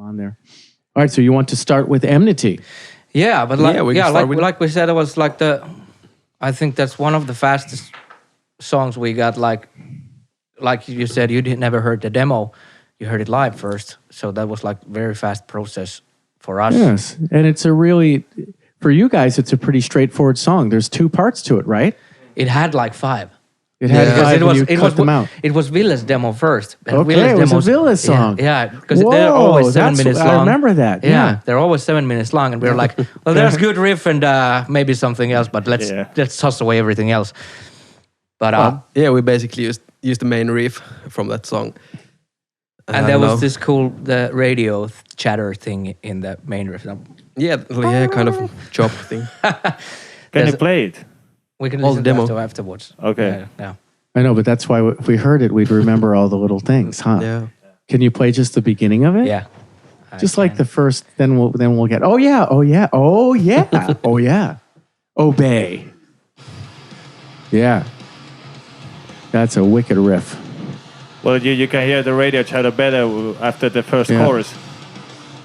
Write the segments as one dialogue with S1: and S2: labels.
S1: on there. All right, so you want to start with Enmity.
S2: Yeah, but like we said, it was like I think that's one of the fastest songs we got. Like you said, you never heard the demo, you heard it live first, so that was like very fast process for us.
S1: Yes, and it's for you guys, it's a pretty straightforward song. There's 2 parts to it, right?
S2: It had like 5.
S1: It had 5, and you cut them out.
S2: It was Ville's demo first.
S1: Okay, it was a Ville song.
S2: Yeah, because they're always 7 minutes long.
S1: I remember that.
S2: Yeah, they're always 7 minutes long, and we were like, well, there's good riff and maybe something else, but let's toss away everything else. But
S3: we basically used the main riff from that song.
S2: And there was this cool radio chatter thing in the main riff.
S3: Yeah, kind of chop thing.
S4: Can you play it?
S2: We can listen to it afterwards.
S4: Okay.
S2: Yeah.
S1: I know, but that's why if we heard it, we'd remember all the little things, huh?
S3: Yeah.
S1: Can you play just the beginning of it?
S2: Yeah.
S1: Just like the first, then we'll get, oh yeah. Oh yeah. Obey. Yeah. That's a wicked riff.
S4: Well, you can hear the radio chatter better after the first chorus.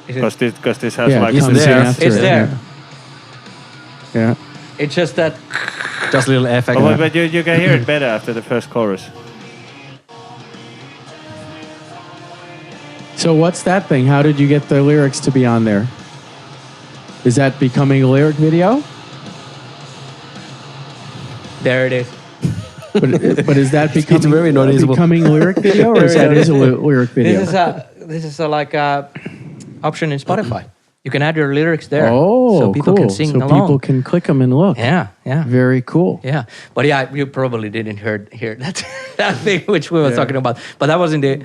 S4: Because this has
S2: it's there.
S1: Yeah.
S2: It's just that...
S3: Just a little effect.
S4: But you can hear it better after the first chorus.
S1: So what's that thing? How did you get the lyrics to be on there? Is that becoming a lyric video?
S2: There it is.
S1: But is that becoming
S3: very
S1: becoming lyric video, or is that a lyric video?
S2: This is like a option in Spotify. You can add your lyrics there,
S1: so
S2: people can sing along.
S1: So people can click them and look.
S2: Yeah.
S1: Very cool.
S2: Yeah, but you probably didn't hear that thing which we were talking about. But that was in the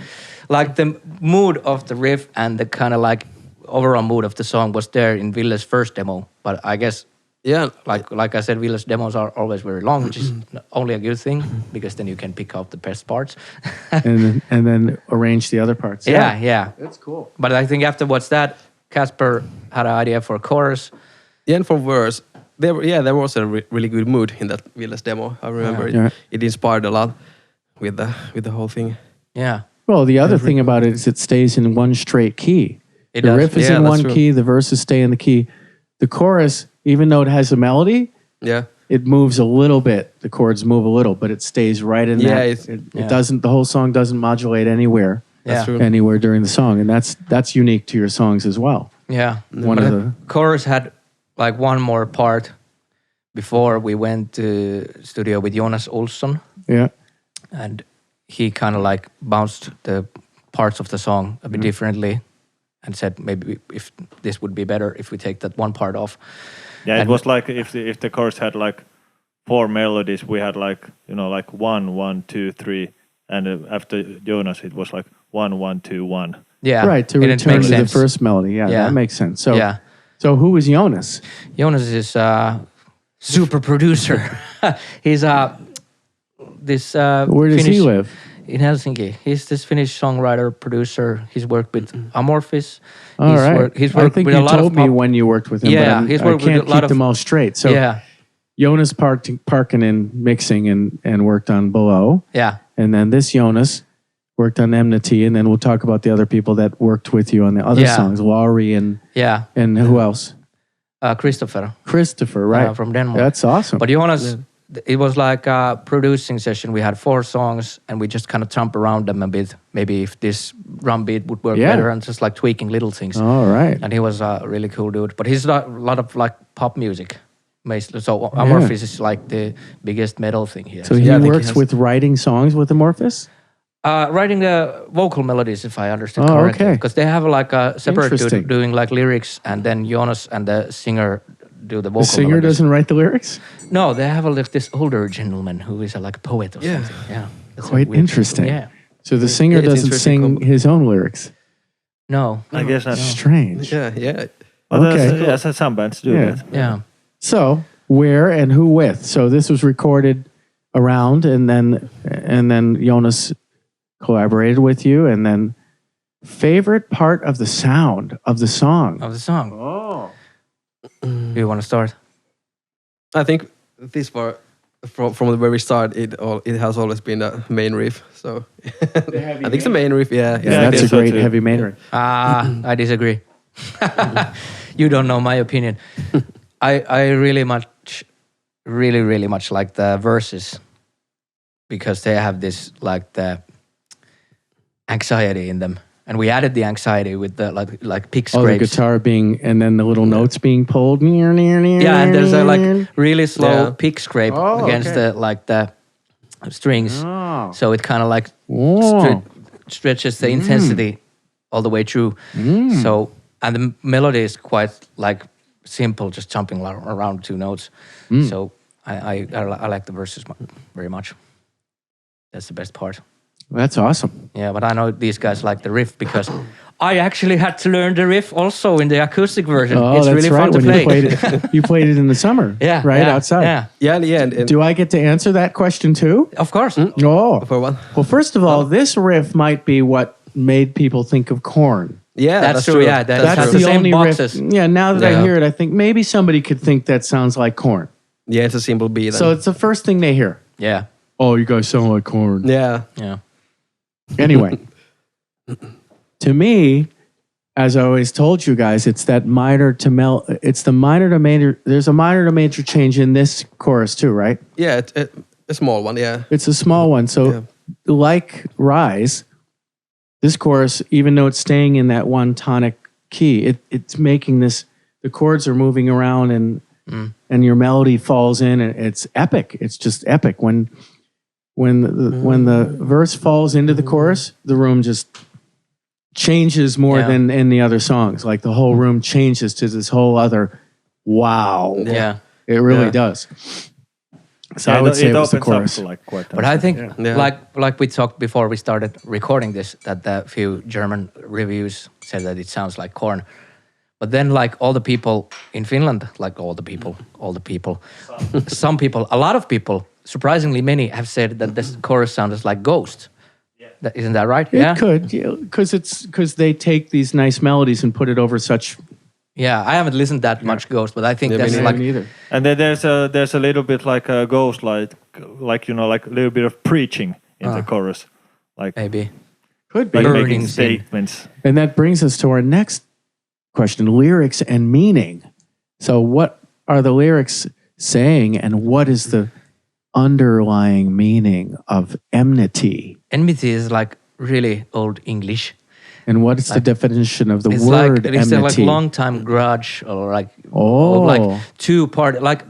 S2: mood of the riff and the kind of like overall mood of the song was there in Ville's first demo. But I guess. Yeah, like I said, Ville's demos are always very long, which is only a good thing because then you can pick out the best parts
S1: and then arrange the other parts.
S2: Yeah,
S1: that's cool.
S2: But I think afterwards that Casper had an idea for a chorus.
S3: Yeah, and for verse, there was a really good mood in that Ville's demo. I remember it inspired a lot with the whole thing.
S2: Yeah.
S1: Well, the other thing about it is it stays in one straight key. The riff is in one key. The verses stay in the key. The chorus, even though it has a melody, it moves a little bit. The chords move a little, but it stays right in that. It doesn't. The whole song doesn't modulate anywhere.
S2: That's true.
S1: Anywhere during the song, and that's unique to your songs as well.
S2: Yeah,
S1: one of the
S2: chorus had like one more part before we went to studio with Jonas Olsson.
S1: Yeah,
S2: and he kind of like bounced the parts of the song a bit differently. And said maybe if this would be better if we take that one part off.
S4: Yeah, it was like if the chorus had like 4 melodies, we had like 1, 1, 2, 3, and after Jonas it was like 1, 1, 2, 1.
S2: Yeah,
S1: right. To return to the first melody. Yeah, that makes sense. So who is Jonas?
S2: Jonas is a super producer. He's this.
S1: Where does he live?
S2: In Helsinki. He's this Finnish songwriter, producer. He's worked with Amorphis.
S1: All right.
S2: He's worked
S1: I think
S2: with
S1: you
S2: a lot
S1: told
S2: of
S1: me when you worked with him.
S2: Yeah,
S1: but
S2: he's worked
S1: I can't
S2: with a lot
S1: keep them all straight. So Jonas Parkkinen mixing and worked on Below.
S2: Yeah.
S1: And then this Jonas worked on Enmity, and then we'll talk about the other people that worked with you on the other songs, Laurie and who else?
S2: Christopher,
S1: right?
S2: From Denmark.
S1: That's awesome.
S2: But Jonas, it was like a producing session. We had 4 songs, and we just kind of jump around them a bit. Maybe if this drum beat would work better, and just like tweaking little things.
S1: All right.
S2: And he was a really cool dude. But he's a lot of like pop music. So Amorphis is like the biggest metal thing here.
S1: So he works with writing songs with Amorphis?
S2: Writing the vocal melodies, if I understand correctly.
S1: Okay.
S2: Because they have like a separate dude doing like lyrics, and then Jonas and the singer do the vocal melodies.
S1: The singer doesn't write the lyrics?
S2: No, they have this older gentleman who is like a poet or something. Yeah.
S1: Quite interesting.
S2: Yeah.
S1: So the singer doesn't sing his own lyrics?
S2: No.
S4: I guess that's
S1: strange.
S3: Yeah.
S4: Okay. Some bands do that.
S2: Yeah.
S1: So, where and who with? So this was recorded around, and then Jonas collaborated with you, and then favorite part of the sound of the song.
S2: Oh. Do you want to start?
S3: I think this part from the very start, it has always been a main riff. So I think it's the main riff. Yeah,
S1: that's a great heavy main riff.
S2: I disagree. You don't know my opinion. I really much like the verses because they have this like the anxiety in them. And we added the anxiety with the like pick scrapes.
S1: Oh, the guitar being, and then the little notes being pulled.
S2: Yeah, and there's a like really slow pick scrape against the strings. Oh. So it kind of like stretches the intensity all the way through. So, and the melody is quite like simple, just jumping around 2 notes. So I like the verses very much. That's the best part.
S1: That's awesome.
S2: Yeah, but I know these guys like the riff because I actually had to learn the riff also in the acoustic version.
S1: Oh,
S2: it's
S1: that's
S2: really
S1: right.
S2: fun to play.
S1: You played it in the summer.
S2: Yeah.
S1: Right outside.
S3: Yeah. And
S1: do I get to answer that question too?
S2: Of course.
S1: Oh.
S3: For what?
S1: Well, first of all, this riff might be what made people think of Korn.
S3: Yeah,
S2: that's true. Yeah,
S1: that's
S2: the
S1: the only
S2: boxes.
S1: riff. Yeah, now that I hear it, I think maybe somebody could think that sounds like Korn.
S3: Yeah, it's a simple beat.
S1: So it's the first thing they hear.
S2: Yeah.
S1: Oh, you guys sound like Korn.
S3: Yeah.
S1: Anyway, to me, as I always told you guys, it's that minor to it's the minor to major. There's a minor to major change in this chorus too, right?
S3: Yeah, a small one. Yeah,
S1: it's a small one. So, like Rise, this chorus, even though it's staying in that one tonic key, it's making this. The chords are moving around, and your melody falls in, and it's epic. It's just epic when the verse falls into the chorus, the room just changes more than in the other songs. Like the whole room changes to this whole other wow.
S2: Yeah.
S1: It really does. So I would say it was the chorus.
S2: But I think like we talked before we started recording this, that the few German reviews said that it sounds like Korn. But then like all the people in Finland, like all the people, some people, a lot of people, surprisingly many have said that this chorus sounds like Ghost. Yeah. Isn't that right?
S1: It could, because they take these nice melodies and put it over such.
S2: Yeah, I haven't listened that much Ghost, but I think that's like.
S4: Neither. And then there's a little bit like a Ghost, like like a little bit of preaching in the chorus, like
S2: maybe
S1: could be
S4: like making statements.
S1: And that brings us to our next question: lyrics and meaning. So, what are the lyrics saying, and what is the underlying meaning of enmity?
S2: Enmity is like really old English.
S1: And what is the definition of the word enmity?
S2: It's like long time grudge or like like two part like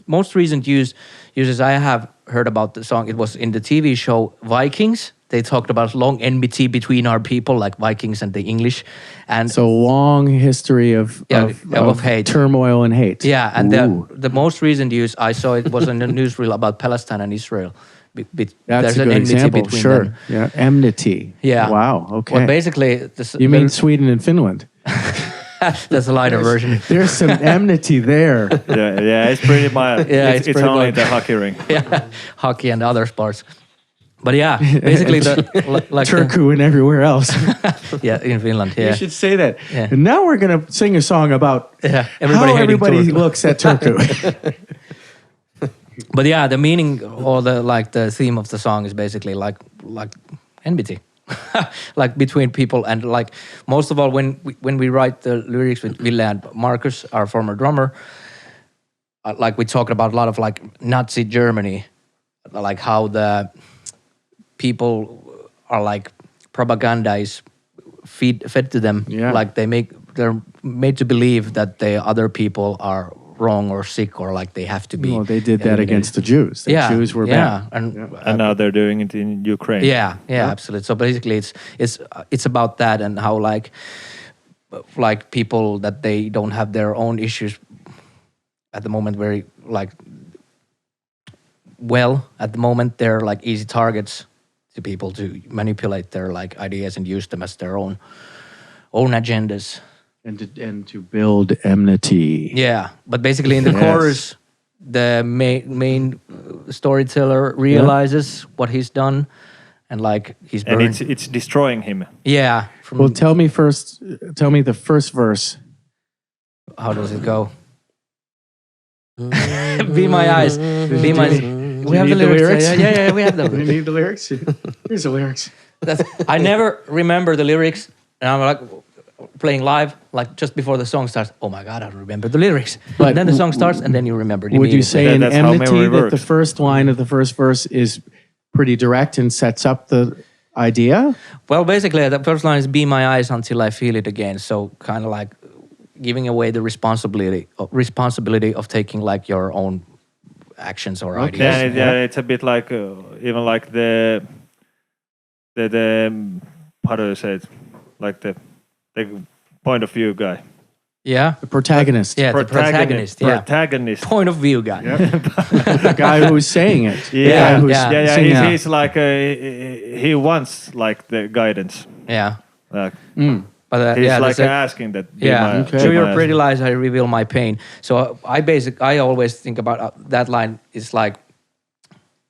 S2: most recent uses I have heard about the song. It was in the TV show Vikings. They talked about long enmity between our people, like Vikings and the English, and
S1: so long history of
S2: hate,
S1: turmoil, and hate.
S2: Yeah, and the most recent use I saw it was in the newsreel about Palestine and Israel.
S1: That's a good example. Sure, them. Yeah, enmity.
S2: Yeah.
S1: Wow. Okay.
S2: Well, basically,
S1: you mean Sweden and Finland?
S2: That's a lighter version.
S1: There's some enmity there.
S4: Yeah, it's pretty mild.
S2: Yeah,
S4: it's only mild. The hockey ring.
S2: Yeah, hockey and other sports. But yeah, basically like
S1: Turku and everywhere else.
S2: Yeah, in Finland. Yeah,
S1: you should say that.
S2: Yeah.
S1: And now we're gonna sing a song about how everybody looks at Turku.
S2: But yeah, the meaning or the theme of the song is basically like enmity, like between people, and like most of all when we write the lyrics with Ville and Marcus, our former drummer, like we talk about a lot of like Nazi Germany, like how the people are like propaganda is fed to them, like they're made to believe that the other people are wrong or sick or like they have to be.
S1: Well, they did that against the Jews. The Jews were bad.
S4: And now they're doing it in Ukraine.
S2: Yeah, absolutely. So basically it's about that and how like people that they don't have their own issues at the moment very like at the moment they're like easy targets to people to manipulate their like ideas and use them as their own agendas.
S1: And to build enmity.
S2: Yeah, but basically in the chorus, the main storyteller realizes what he's done, and like he's burned.
S4: And it's destroying him.
S2: Yeah.
S1: Well, tell me the first verse.
S2: How does it go? Be my eyes, be my We have the lyrics. Yeah, we have them.
S1: We need the lyrics. Here's the lyrics.
S2: I never remember the lyrics, and I'm like playing live, like just before the song starts. Oh my God, I remember the lyrics. But and then the song starts, and then you remember it.
S1: Would you say in Enmity that
S4: works.
S1: the first line of the first verse is pretty direct and sets up the idea?
S2: Well, basically, the first line is "Be my eyes until I feel it again." So kind of like giving away the responsibility of taking like your own actions or ideas.
S4: Yeah, it's a bit like even like the how do you say it? Like the point of view guy.
S2: Yeah,
S1: the protagonist.
S2: Yeah, the protagonist. Yeah,
S4: protagonist.
S2: Point of view guy.
S1: Yep. The guy who's saying it.
S4: He's like he wants like the guidance.
S2: Yeah.
S4: Like,
S2: But
S4: he's like asking that.
S2: Through your pretty lies, I reveal my pain. So I always think about that line is like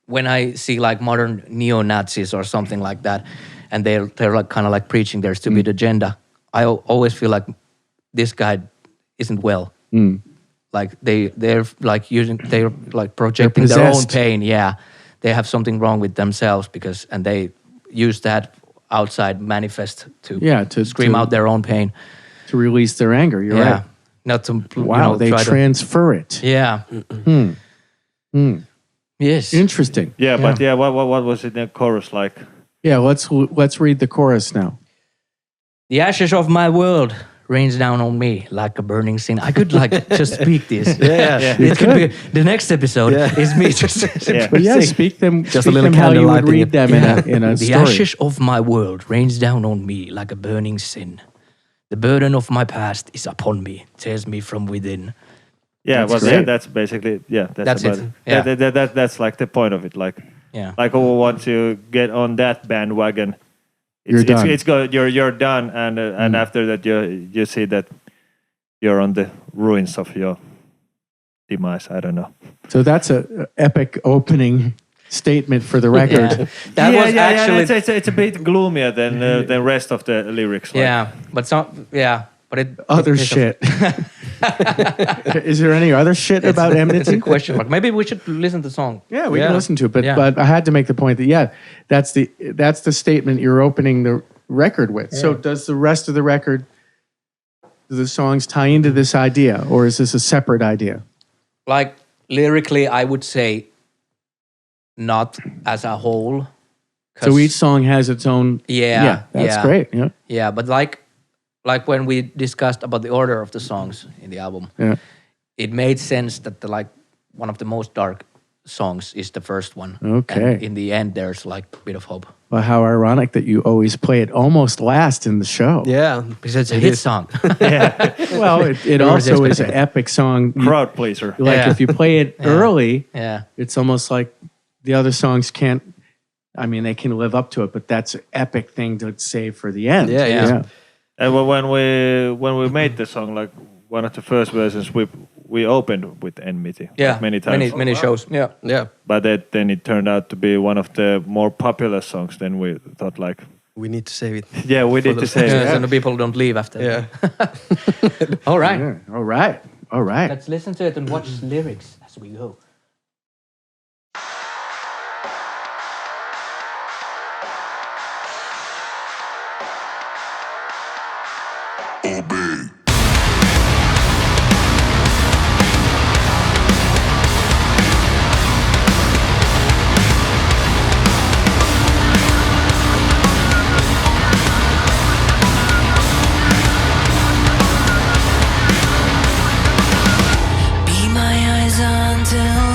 S2: when I see like modern neo-Nazis or something like that, and they're like kind of like preaching their stupid agenda. I always feel like this guy isn't well. Like they're like projecting their own pain. Yeah, they have something wrong with themselves and they use that outside manifest to scream out their own pain,
S1: to release their anger. You're right.
S2: Not to
S1: they transfer it.
S2: Yeah. Yes.
S1: Interesting.
S4: Yeah, but what was it in the chorus like?
S1: Yeah, let's read the chorus now.
S2: The ashes of my world rains down on me like a burning sin. I could like just speak this. It could be the next episode is me just
S1: speak them just a little how you would read them in a
S2: the
S1: story.
S2: ashes of my world rains down on me like a burning sin. The burden of my past is upon me, tears me from within.
S4: Yeah, that's basically that's about it. Yeah. That's like the point of it. Like who wants to get on that bandwagon? You're done, and after that you see that you're on the ruins of your demise. I don't know.
S1: So that's a epic opening statement for the record.
S4: It's a bit gloomier than the rest of the lyrics.
S2: But it
S1: other shit. Is there any other shit about Enmity?
S2: It's a question mark. Maybe we should listen to the song.
S1: Yeah, we can listen to it. But I had to make the point that that's the statement you're opening the record with. Yeah. So does the rest of the record, do the songs tie into this idea, or is this a separate idea?
S2: Like lyrically, I would say not as a whole.
S1: So each song has its own. That's great.
S2: Yeah, but like when we discussed about the order of the songs in the album, it made sense that one of the most dark songs is the first one. Okay. And in the end, there's like a bit of hope.
S1: Well, how ironic that you always play it almost last in the show.
S2: Yeah, because it's a hit song.
S1: Well, it also is an epic song.
S4: Crowd pleaser.
S1: Like if you play it early, it's almost like the other songs can't. I mean, they can live up to it, but that's an epic thing to save for the end.
S2: Yeah.
S4: And when we made the song, like one of the first versions, we opened with Enmity many times,
S2: many shows. Yeah.
S4: But then it turned out to be one of the more popular songs. Then we thought like
S3: we need to save it.
S4: Yeah, we need to save it.
S2: So the people don't leave after.
S3: Yeah.
S2: All right.
S1: Yeah. All right.
S2: Let's listen to it and watch the lyrics as we go.
S5: Be my eyes until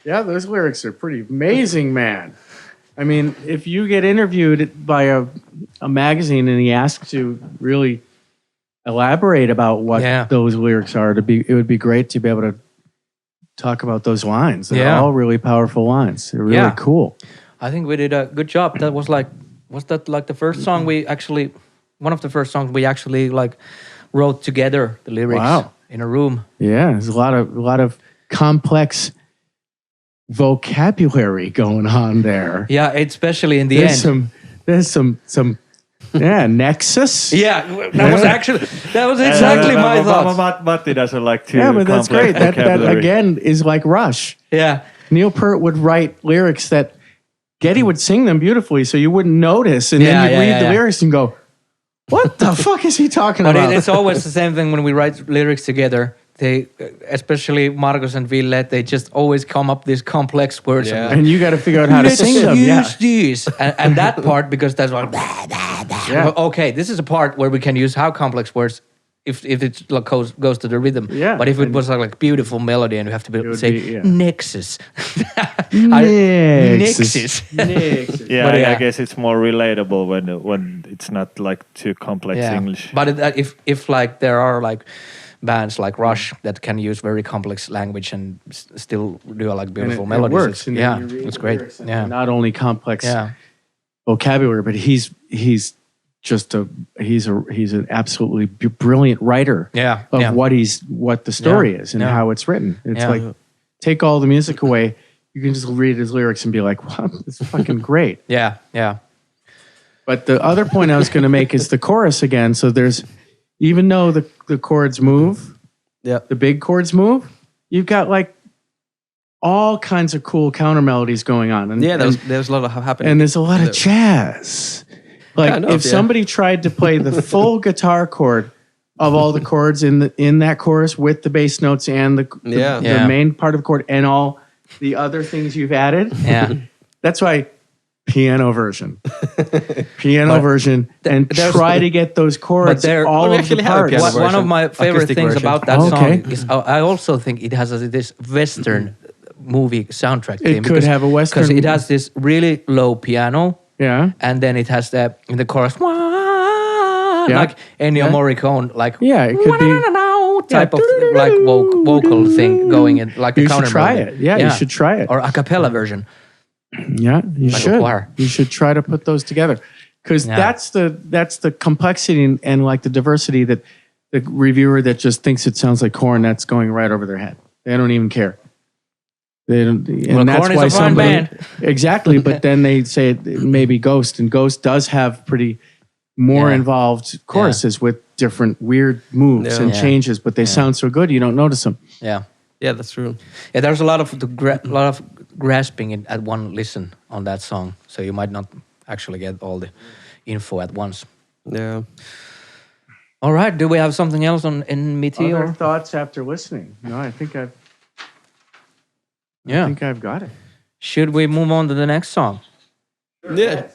S1: Yeah, those lyrics are pretty amazing, man. I mean, if you get interviewed by a magazine and he asks you really elaborate about what those lyrics are, it would be great to be able to talk about those lines. They're all really powerful lines. They're really cool.
S2: I think we did a good job. That was that like the first song one of the first songs we actually like wrote together the lyrics in a room.
S1: Yeah, there's a lot of complex vocabulary going on there.
S2: Yeah, especially in the end.
S1: There's some nexus.
S2: Yeah, that was exactly my thoughts.
S4: Matti doesn't like to.
S1: Yeah, but that's great. That again is like Rush.
S2: Yeah,
S1: Neil Peart would write lyrics that Geddy would sing them beautifully, so you wouldn't notice, and then you'd read the lyrics and go, "What the fuck is he talking about?"
S2: But it's always the same thing when we write lyrics together. They, especially Marcus and Ville, they just always come up these complex words,
S1: and you got to figure out how to sing them.
S2: Use these and that part, because that's like, okay, this is a part where we can use how complex words if it like goes to the rhythm.
S1: Yeah,
S2: but if it was like beautiful melody and you have to be able to say nexus,
S1: nexus.
S4: Yeah, I guess it's more relatable when it's not like too complex English.
S2: But if like there are like bands like Rush that can use very complex language and still do like beautiful melodies.
S1: It works.
S2: It's great. Yeah,
S1: not only complex vocabulary, but he's an absolutely brilliant writer. Of what the story is and how it's written. It's like take all the music away, you can just read his lyrics and be like, wow, it's fucking great.
S2: Yeah.
S1: But the other point I was going to make is the chorus again. So there's, even though the chords move, the big chords move, you've got like all kinds of cool counter melodies going on. And,
S3: there's a lot of happening.
S1: And there's a lot of jazz. Like if somebody tried to play the full guitar chord of all the chords in that chorus with the bass notes and the main part of the chord and all the other things you've added.
S2: Yeah.
S1: That's why piano version, and try to get those chords all of the parts.
S2: One of my favorite things about that song is I also think it has this Western movie soundtrack.
S1: It could have a Western,
S2: because it has this really low piano.
S1: Yeah,
S2: and then it has in the chorus, like Ennio Morricone, like
S1: it could be
S2: type of like vocal thing going in, like
S1: you
S2: the counter.
S1: You should try it. Yeah, you should try it,
S2: or a cappella version.
S1: Yeah, you should. You should try to put those together, because that's the complexity and like the diversity that the reviewer that just thinks it sounds like Korn, that's going right over their head. They don't even care. They don't, and that's
S2: Korn
S1: why
S2: is a fun band.
S1: Exactly. But then they say it may be Ghost, and Ghost does have pretty more involved choruses with different weird moves and changes, but they sound so good you don't notice them.
S2: Yeah,
S3: that's true.
S2: Yeah, there's a lot of grasping at one listen on that song, so you might not actually get all the info at once.
S3: Yeah.
S2: All right. Do we have something else on Enmity?
S1: Other thoughts after listening? No, I think I've got it.
S2: Should we move on to the next song?
S3: Yeah.